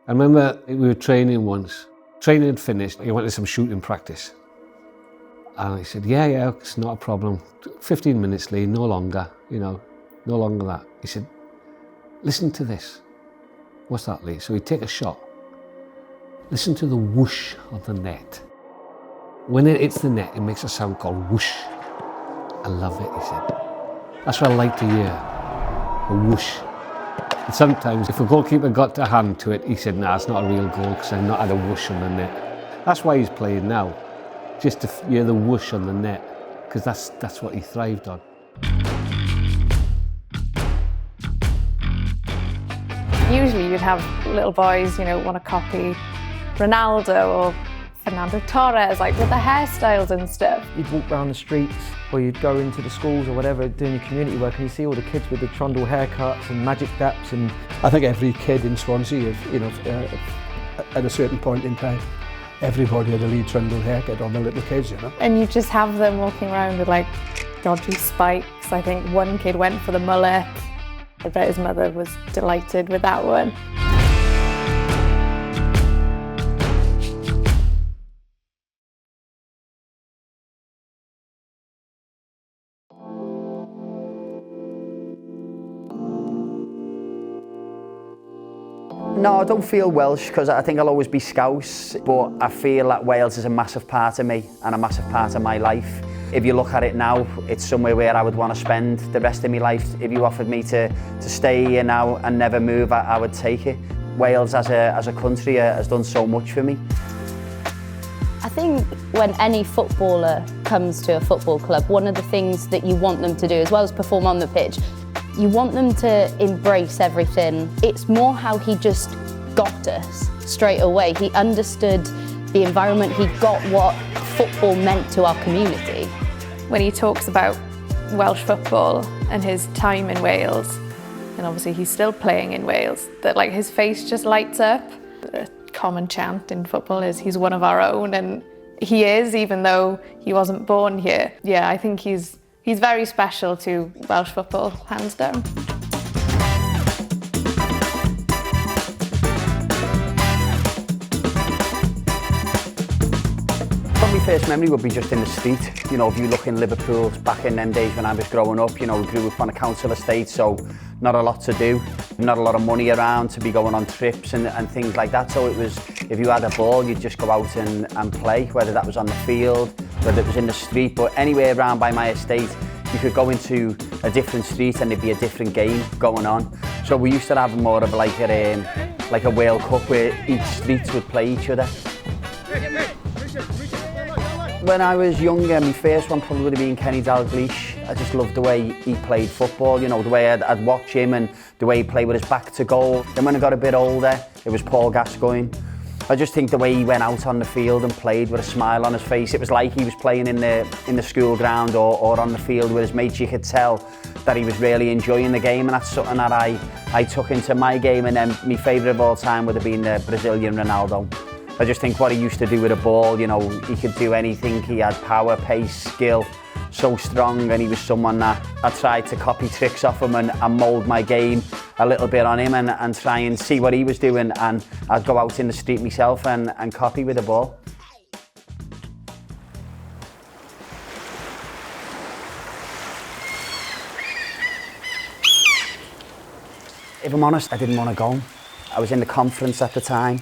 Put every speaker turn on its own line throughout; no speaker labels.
I remember we were training once. Training had finished, he went to some shooting practice. And he said, yeah, it's not a problem. 15 minutes, Lee, no longer, no longer that. He said, listen to this. What's that, Lee? So he'd take a shot. Listen to the whoosh of the net. When it hits the net, it makes a sound called whoosh. I love it, he said. That's what I like to hear, a whoosh. And sometimes, if a goalkeeper got a hand to it, he said, nah, it's not a real goal because I've not had a whoosh on the net. That's why he's playing now, just to hear the whoosh on the net, because that's what he thrived on.
Usually you'd have little boys, want to copy Ronaldo or Fernando Torres, like with the hairstyles and stuff.
You'd walk around the streets or you'd go into the schools or whatever doing your community work and you see all the kids with the Trundle haircuts and Magic Daps. And
I think every kid in Swansea, at a certain point in time, everybody had a Lee Trundle haircut on the little kids,
And you just have them walking around with like dodgy spikes. I think one kid went for the mullet. I bet his mother was delighted with that one.
No, I don't feel Welsh because I think I'll always be Scouse, but I feel that Wales is a massive part of me and a massive part of my life. If you look at it now, it's somewhere where I would want to spend the rest of my life. If you offered me to stay here now and never move, I would take it. Wales as a country has done so much for me.
I think when any footballer comes to a football club, one of the things that you want them to do, as well as perform on the pitch, you want them to embrace everything. It's more how he just got us straight away. He understood the environment, he got what football meant to our community.
When he talks about Welsh football and his time in Wales, and obviously he's still playing in Wales, that like his face just lights up. A common chant in football is he's one of our own, and he is, even though he wasn't born here. Yeah, I think he's very special to Welsh football, hands down.
My first memory would be just in the street. If you look in Liverpool, back in them days when I was growing up, we grew up on a council estate, so not a lot to do, not a lot of money around to be going on trips and things like that. So it was, if you had a ball, you'd just go out and play, whether that was on the field, whether it was in the street, but anywhere around by my estate, you could go into a different street and there'd be a different game going on. So we used to have more of like a World Cup where each street would play each other. When I was younger, my first one probably would have been Kenny Dalglish. I just loved the way he played football, the way I'd watch him and the way he played with his back to goal. Then when I got a bit older, it was Paul Gasccoigne. I just think the way he went out on the field and played with a smile on his face, it was like he was playing in the school ground or on the field with his mates. You could tell that he was really enjoying the game, and that's something that I took into my game. And then my favourite of all time would have been the Brazilian Ronaldo. I just think what he used to do with a ball, he could do anything. He had power, pace, skill, so strong, and he was someone that I tried to copy tricks off him and mould my game a little bit on him and try and see what he was doing, and I'd go out in the street myself and copy with the ball. If I'm honest, I didn't want to go. I was in the conference at the time,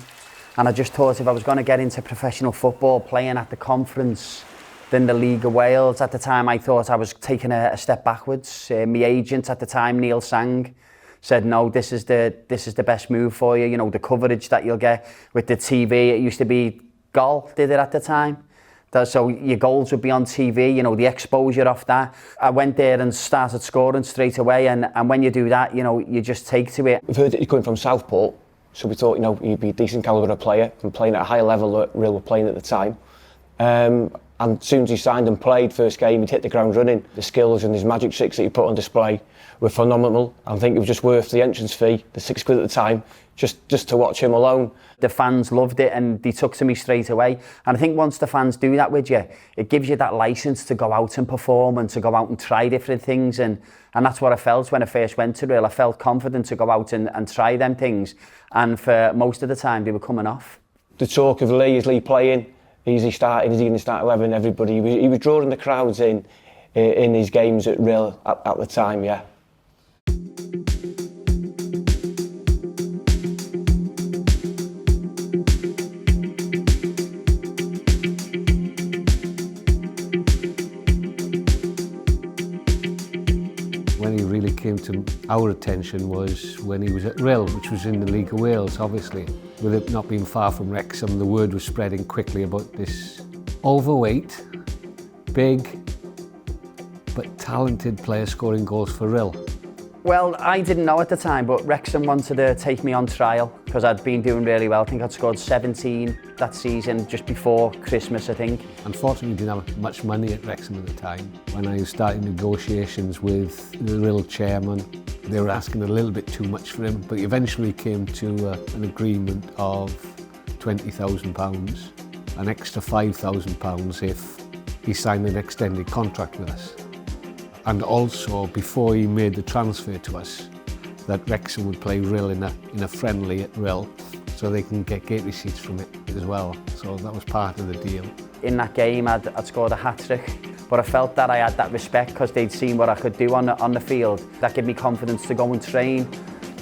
and I just thought if I was going to get into professional football, playing at the conference, then the League of Wales, at the time I thought I was taking a step backwards. My agent at the time, Neil Sang, said, no, this is the best move for you. The coverage that you'll get with the TV. It used to be Goal did it at the time. So your goals would be on TV, the exposure off that. I went there and started scoring straight away, and when you do that, you just take to it.
We've heard that you're coming from Southport, so we thought, you'd be a decent calibre of player and playing at a higher level that Rhyl were playing at the time. And as soon as he signed and played first game, he'd hit the ground running. The skills and his magic tricks that he put on display were phenomenal. I think it was just worth the entrance fee, the £6 at the time, just to watch him alone.
The fans loved it and they took to me straight away. And I think once the fans do that with you, it gives you that licence to go out and perform and to go out and try different things. And that's what I felt when I first went to Rhyl. I felt confident to go out and try them things. And for most of the time, they were coming off.
The talk of Lee, is Lee playing? Is he starting? Is he going to start 11? Everybody, he was drawing the crowds in his games at Rhyl at the time, yeah.
When he really came to our attention was when he was at Rhyl, which was in the League of Wales, obviously. With it not being far from Wrexham, the word was spreading quickly about this overweight, big, but talented player scoring goals for Rhyl.
Well, I didn't know at the time, but Wrexham wanted to take me on trial because I'd been doing really well. I think I'd scored 17 that season, just before Christmas, I think.
Unfortunately, we didn't have much money at Wrexham at the time. When I was starting negotiations with the Rhyl chairman, they were asking a little bit too much for him, but he eventually came to an agreement of £20,000, an extra £5,000 if he signed an extended contract with us. And also, before he made the transfer to us, that Wrexham would play Rhyl in a friendly at Rhyl, so they can get gate receipts from it as well. So that was part of the deal. In that game, I'd scored a hat-trick, but I felt that I had that respect because they'd seen what I could do on the field. That gave me confidence to go and train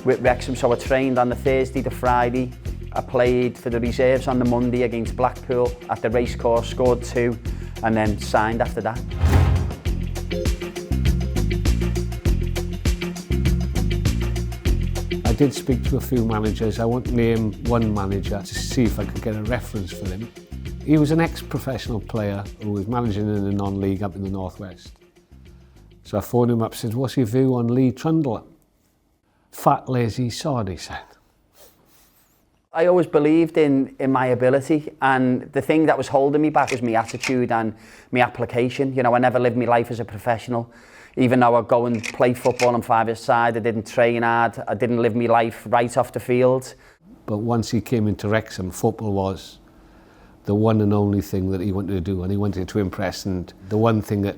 with Wrexham. So I trained on the Thursday to Friday. I played for the reserves on the Monday against Blackpool at the racecourse, scored 2, and then signed after that. I did speak to a few managers. I won't name one manager to see if I could get a reference for him. He was an ex-professional player who was managing in a non-league up in the northwest. So I phoned him up and said, "What's your view on Lee Trundle?" "Fat, lazy sod," he said. I always believed in my ability, and the thing that was holding me back was my attitude and my application. You know, I never lived my life as a professional. Even though I'd go and play football on five-a-side, I didn't train hard, I didn't live my life right off the field. But once he came into Wrexham, football was the one and only thing that he wanted to do, and he wanted to impress, and the one thing that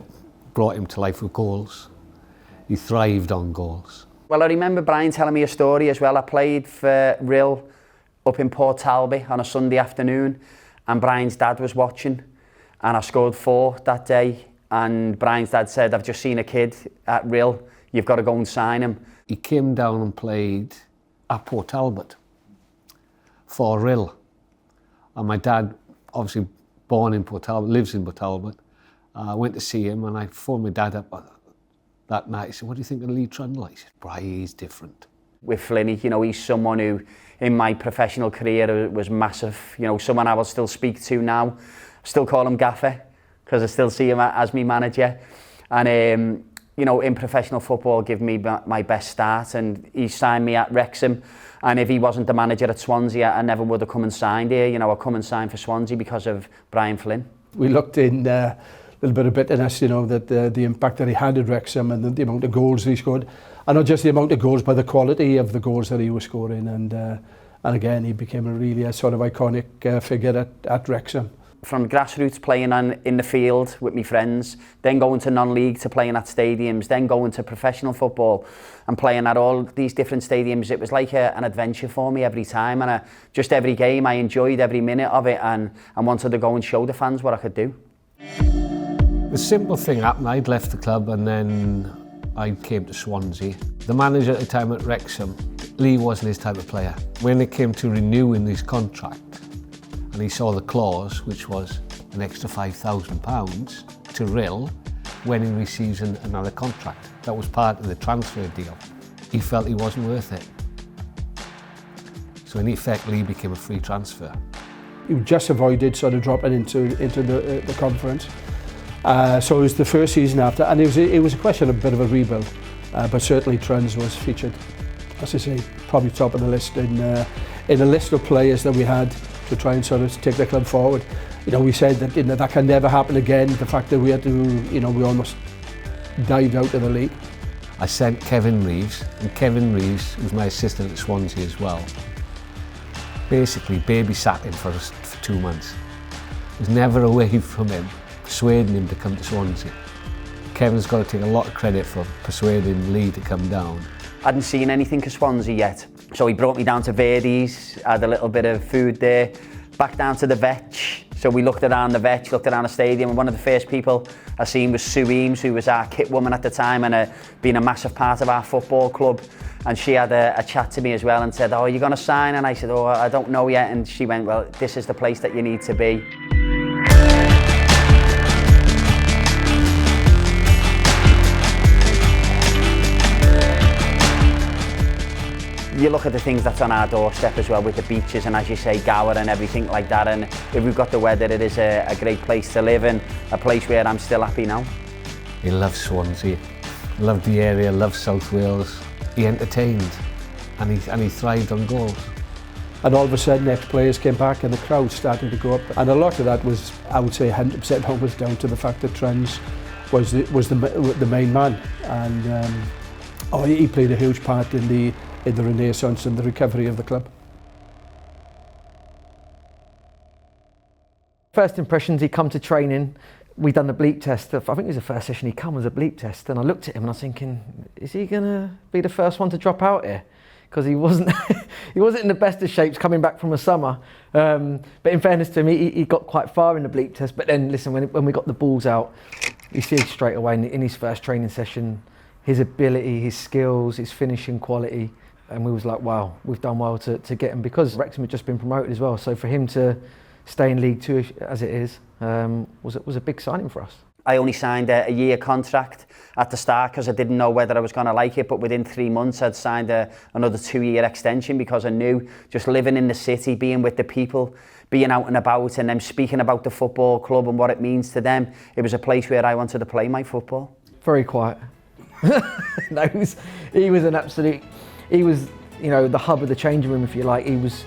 brought him to life were goals. He thrived on goals. Well, I remember Brian telling me a story as well. I played for Rhyl up in Port Talbot on a Sunday afternoon, and Brian's dad was watching, and I scored 4 that day. And Brian's dad said, "I've just seen a kid at Rhyl, you've got to go and sign him." He came down and played at Port Talbot for Rhyl. And my dad, obviously born in Port Talbot, lives in Port Talbot. I went to see him and I phoned my dad up that night. He said, "What do you think of Lee Trundle?" He said, "Bri, he's different." With Flynn, you know, he's someone who in my professional career was massive. You know, someone I will still speak to now. Still call him Gaffer, because I still see him as my manager. And, you know, in professional football, give me my best start. And he signed me at Wrexham. And if he wasn't the manager at Swansea, I never would have come and signed here. You know, I come and signed for Swansea because of Brian Flynn. We looked in a little bit of bitterness, you know, that the impact that he had at Wrexham and the amount of goals he scored. And not just the amount of goals, but the quality of the goals that he was scoring. And again, he became a sort of iconic figure at Wrexham. From grassroots playing in the field with my friends, then going to non-league to playing at stadiums, then going to professional football and playing at all these different stadiums. It was like an adventure for me every time, and just every game I enjoyed every minute of it, and I wanted to go and show the fans what I could do. The simple thing happened, I'd left the club and then I came to Swansea. The manager at the time at Wrexham, Lee wasn't his type of player. When it came to renewing his contract, and he saw the clause, which was an extra £5,000 to Rhyl when he receives another contract. That was part of the transfer deal. He felt he wasn't worth it. So in effect, Lee became a free transfer. He just avoided sort of dropping into the conference. So it was the first season after, and it was a question of a bit of a rebuild. But certainly Trunds was featured, as I say, probably top of the list in a list of players that we had
to try and sort of take the club forward. You know, we said that, you know, that can never happen again. The fact that we had to, you know, we almost dived out of the league.
I sent Kevin Reeves, and Kevin Reeves was my assistant at Swansea as well. Basically babysat him for 2 months. I was never away from him, persuading him to come to Swansea. Kevin's got to take a lot of credit for persuading Lee to come down.
I hadn't seen anything of Swansea yet, so he brought me down to Verdi's, had a little bit of food there, back down to the Vetch. So we looked around the Vetch, looked around the stadium, and one of the first people I seen was Sue Eames, who was our kit woman at the time and been a massive part of our football club. And she had a chat to me as well and said, "Oh, are you going to sign?" And I said, "Oh, I don't know yet." And she went, "Well, this is the place that you need to be." You look at the things that's on our doorstep as well with the beaches and, as you say, Gower and everything like that, and if we've got the weather, it is a great place to live and a place where I'm still happy now.
He loved Swansea, loved the area, loved South Wales. He entertained and he thrived on goals.
And all of a sudden, ex-players came back and the crowd started to go up. And a lot of that was, I would say 100% almost down to the fact that Trunds was the main man. And he played a huge part in the renaissance and the recovery of the club.
First impressions, he come to training. We done the bleep test. I think it was the first session he come as a bleep test, and I looked at him and I was thinking, is he gonna be the first one to drop out here? Because he wasn't he wasn't in the best of shapes coming back from a summer. But in fairness to him, he got quite far in the bleep test. But then listen, when we got the balls out, you see straight away in his first training session, his ability, his skills, his finishing quality. And we was like, wow, we've done well to get him, because Wrexham had just been promoted as well. So for him to stay in League Two as it is was a big signing for us.
I only signed a year contract at the start because I didn't know whether I was going to like it, but within 3 months I'd signed another 2-year extension, because I knew just living in the city, being with the people, being out and about, and them speaking about the football club and what it means to them, it was a place where I wanted to play my football.
Very quiet. No, he was an absolute... He was, you know, the hub of the changing room, if you like. He was,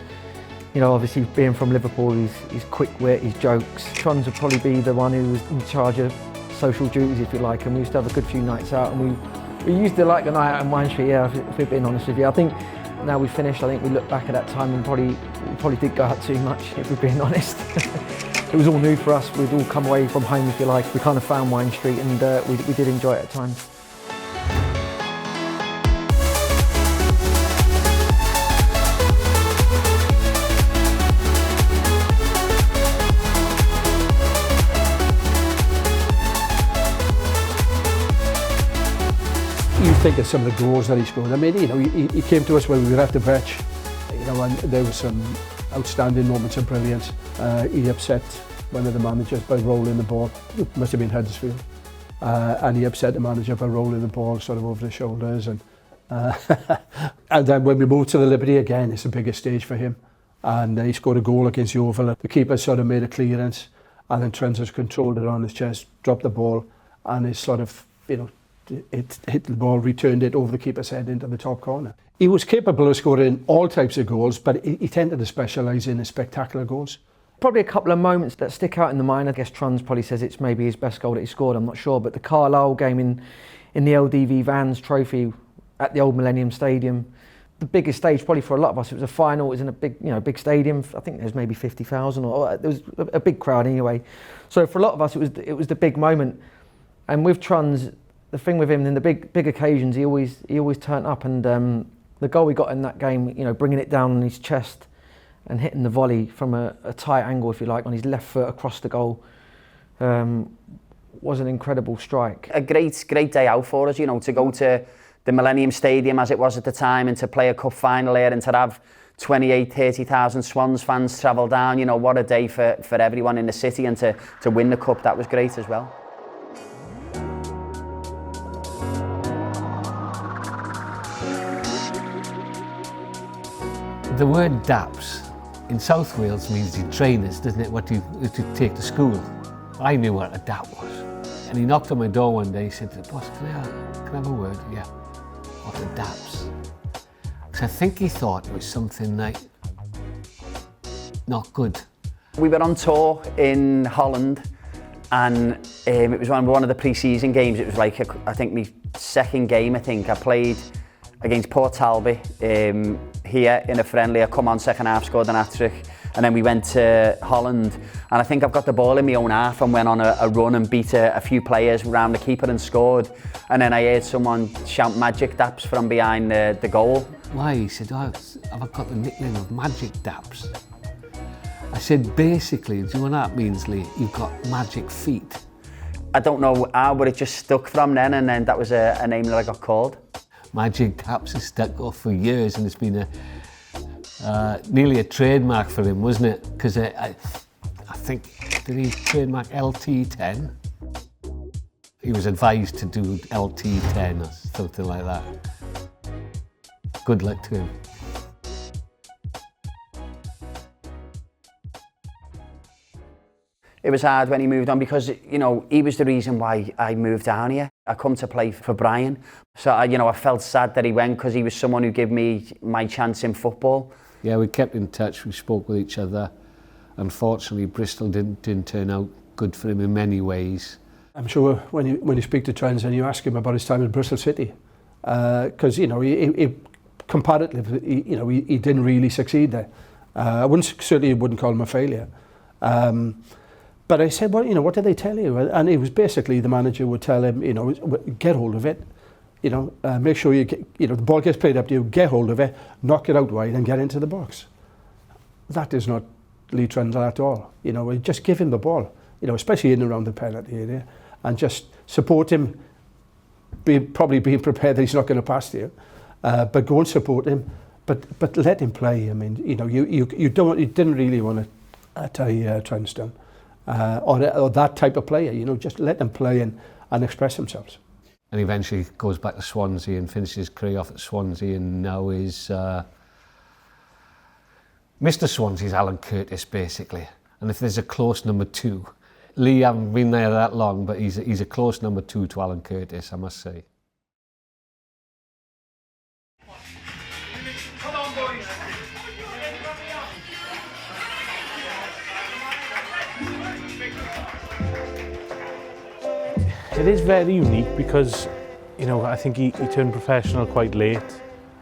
you know, obviously being from Liverpool, he's quick wit, his jokes. Trunds would probably be the one who was in charge of social duties, if you like, and we used to have a good few nights out, and we used to like the night out in Wine Street, yeah, if we're being honest with you. I think now we've finished, I think we look back at that time and we probably did go out too much, if we're being honest. It was all new for us. We'd all come away from home, if you like. We kind of found Wine Street, and we did enjoy it at times.
You think of some of the goals that he scored. I mean, you know, he came to us when we were at the Vetch, you know, and there were some outstanding moments of brilliance. He upset one of the managers by rolling the ball. It must have been Huddersfield. And he upset the manager by rolling the ball sort of over his shoulders. And then when we moved to the Liberty again, it's a bigger stage for him. And he scored a goal against Yeovil. The keeper sort of made a clearance, and then Trunds has controlled it on his chest, dropped the ball, and it's sort of, you know, it hit the ball, returned it over the keeper's head into the top corner. He was capable of scoring all types of goals, but he tended to specialise in his spectacular goals.
Probably a couple of moments that stick out in the mind. I guess Trunds probably says it's maybe his best goal that he scored, I'm not sure, but the Carlisle game in the LDV Vans Trophy at the old Millennium Stadium, the biggest stage probably for a lot of us. It was a final, it was in a big, you know, big stadium. I think there was maybe 50,000, or there was a big crowd anyway. So for a lot of us, it was the big moment. And with Trunds, the thing with him, in the big occasions, he always turned up, and the goal we got in that game, you know, bringing it down on his chest and hitting the volley from a tight angle, if you like, on his left foot across the goal, was an incredible strike. A
great day out for us, you know, to go to the Millennium Stadium as it was at the time, and to play a cup final there, and to have 30,000 Swans fans travel down. You know, what a day for everyone in the city, and to win the cup, that was great as well.
The word Daps in South Wales means the trainers, doesn't it? What you take to school. I knew what a Dap was. And he knocked on my door one day, he said, "Boss, can I have a word?" "Yeah." "What's a Daps?" So I think he thought it was something like not good.
We were on tour in Holland, and it was one of the pre-season games. It was like, I think my second game, I played against Port Talbot here in a friendly. I come on second half, scored an hat-trick, and then we went to Holland, and I think I've got the ball in my own half and went on a run and beat a few players around the keeper and scored. And then I heard someone shout Magic Daps from behind the goal.
Why? He said, oh, have I got the nickname of Magic Daps? I said, basically, do you know what that means, Lee? You've got magic feet.
I don't know how, but it just stuck from then, and then that was a name that I got called.
Magic Daps has stuck off for years, and it's been nearly a trademark for him, wasn't it? Because I think, did he trademark LT10? He was advised to do LT10 or something like that. Good luck to him.
It was hard when he moved on because, you know, he was the reason why I moved down here. I come to play for Brian. So, I felt sad that he went because he was someone who gave me my chance in football.
Yeah, we kept in touch, we spoke with each other. Unfortunately, Bristol didn't turn out good for him in many ways.
I'm sure when you speak to Trunds and you ask him about his time in Bristol City, because, you know, he comparatively, you know, he didn't really succeed there. I certainly wouldn't call him a failure. But I said, well, you know, what did they tell you? And it was basically the manager would tell him, you know, get hold of it, you know, make sure you get, you know, the ball gets played up to you, get hold of it, knock it out wide and get into the box. That is not Lee Trundle at all. You know, just give him the ball, you know, especially in and around the penalty area, and just support him, probably being prepared that he's not going to pass to you, but go and support him, but let him play. I mean, you know, you didn't really want to tie Trunds down. Or that type of player, you know, just let them play and express themselves.
And eventually goes back to Swansea and finishes his career off at Swansea, and now is Mr. Swansea's Alan Curtis, basically. And if there's a close number two, Lee hasn't been there that long, but he's a close number two to Alan Curtis, I must say.
Come on, boys.
It is very unique because, you know, I think he turned professional quite late,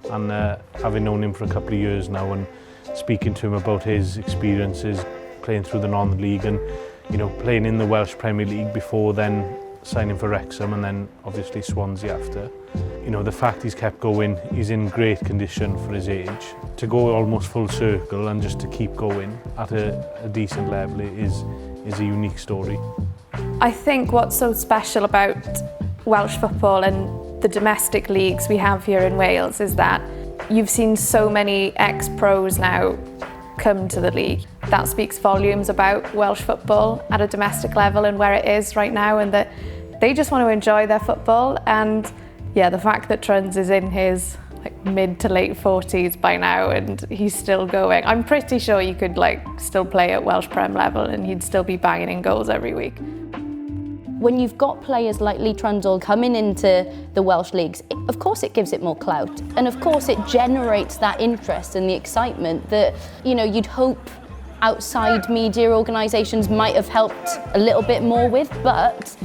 and having known him for a couple of years now and speaking to him about his experiences playing through the non-league and, you know, playing in the Welsh Premier League before then signing for Wrexham and then obviously Swansea after. You know, the fact he's kept going, he's in great condition for his age. To go almost full circle and just to keep going at a decent level is a unique story.
I think what's so special about Welsh football and the domestic leagues we have here in Wales is that you've seen so many ex-pros now come to the league. That speaks volumes about Welsh football at a domestic level and where it is right now, and that they just want to enjoy their football. And yeah, the fact that Trunds is in his mid to late 40s by now and he's still going. I'm pretty sure you could still play at Welsh Prem level and he'd still be banging in goals every week.
When you've got players like Lee Trundle coming into the Welsh leagues, of course it gives it more clout. And of course it generates that interest and the excitement that, you know, you'd hope outside media organisations might have helped a little bit more with, but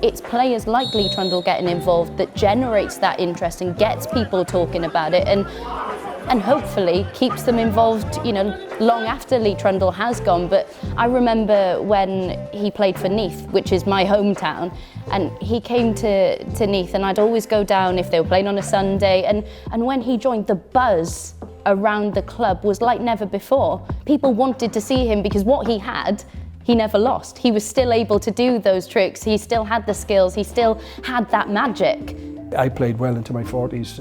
it's players like Lee Trundle getting involved that generates that interest and gets people talking about it and hopefully keeps them involved, you know, long after Lee Trundle has gone. But I remember when he played for Neath, which is my hometown, and he came to Neath, and I'd always go down if they were playing on a Sunday, and when he joined, the buzz around the club was like never before. People wanted to see him because what he had, he never lost. He was still able to do those tricks, he still had the skills, he still had that magic.
I played well into my 40s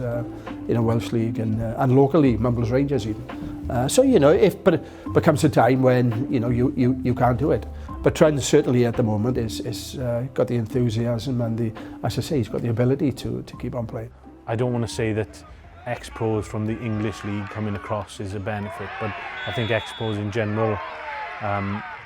in a Welsh league and local league, Mumbles Rangers even. So, you know, but it becomes a time when, you know, you can't do it. But Trunds certainly at the moment is got the enthusiasm and as I say, he's got the ability to keep on playing.
I don't want to say that ex-pros from the English league coming across is a benefit, but I think ex-pros in general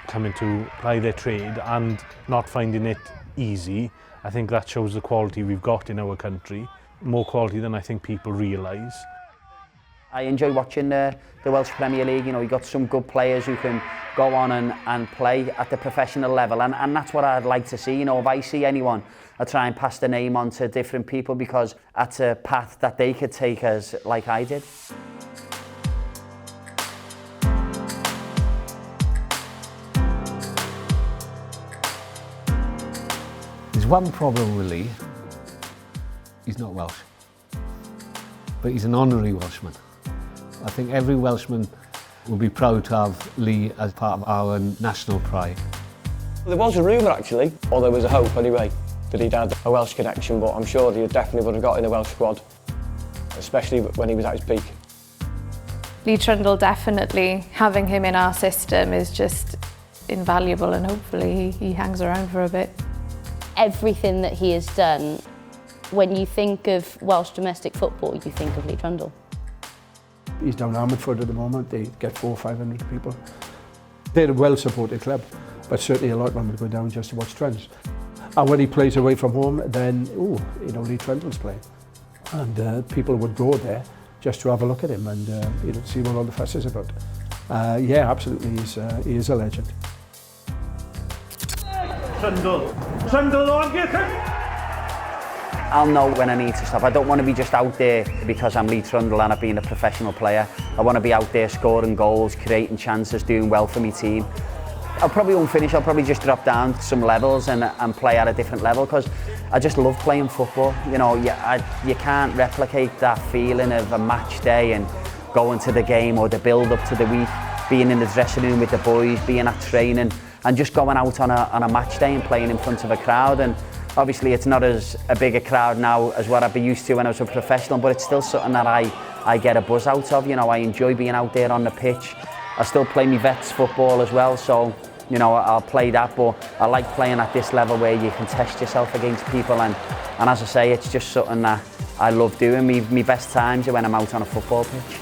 coming to apply their trade and not finding it easy, I think that shows the quality we've got in our country, more quality than I think people realise.
I enjoy watching the Welsh Premier League. You know, you got some good players who can go on and play at the professional level, and that's what I'd like to see. You know, if I see anyone, I try and pass the name on to different people, because that's a path that they could take as like I did.
There's one problem with Lee. He's not Welsh, but he's an honorary Welshman. I think every Welshman will be proud to have Lee as part of our national pride.
There was a rumour actually, or there was a hope anyway, that he'd had a Welsh connection, but I'm sure he definitely would have got in the Welsh squad, especially when he was at his peak.
Lee Trundle, definitely having him in our system is just invaluable, and hopefully he hangs around for a bit.
Everything that he has done, when you think of Welsh domestic football, you think of Lee Trundle.
He's down Ammanford at the moment. They get 400 or 500 people. They're a well-supported club, but certainly a lot of them would go down just to watch Trunds. And when he plays away from home, then, you know, Lee Trundle's playing. And people would go there just to have a look at him and, you know, see what all the fuss is about. Yeah, absolutely, he is a legend.
Trundle on, get
I'll know when I need to stop. I don't want to be just out there because I'm Lee Trundle and I've been a professional player. I want to be out there scoring goals, creating chances, doing well for my team. I probably won't finish. I'll probably just drop down some levels and play at a different level, because I just love playing football. You know, you can't replicate that feeling of a match day and going to the game, or the build up to the week, being in the dressing room with the boys, being at training, and just going out on a match day and playing in front of a crowd. And obviously it's not as a big a crowd now as what I'd be used to when I was a professional, but it's still something that I get a buzz out of. You know, I enjoy being out there on the pitch. I still play my vets football as well, so, you know, I'll play that, but I like playing at this level where you can test yourself against people, and as I say, it's just something that I love doing. My best times are when I'm out on a football pitch.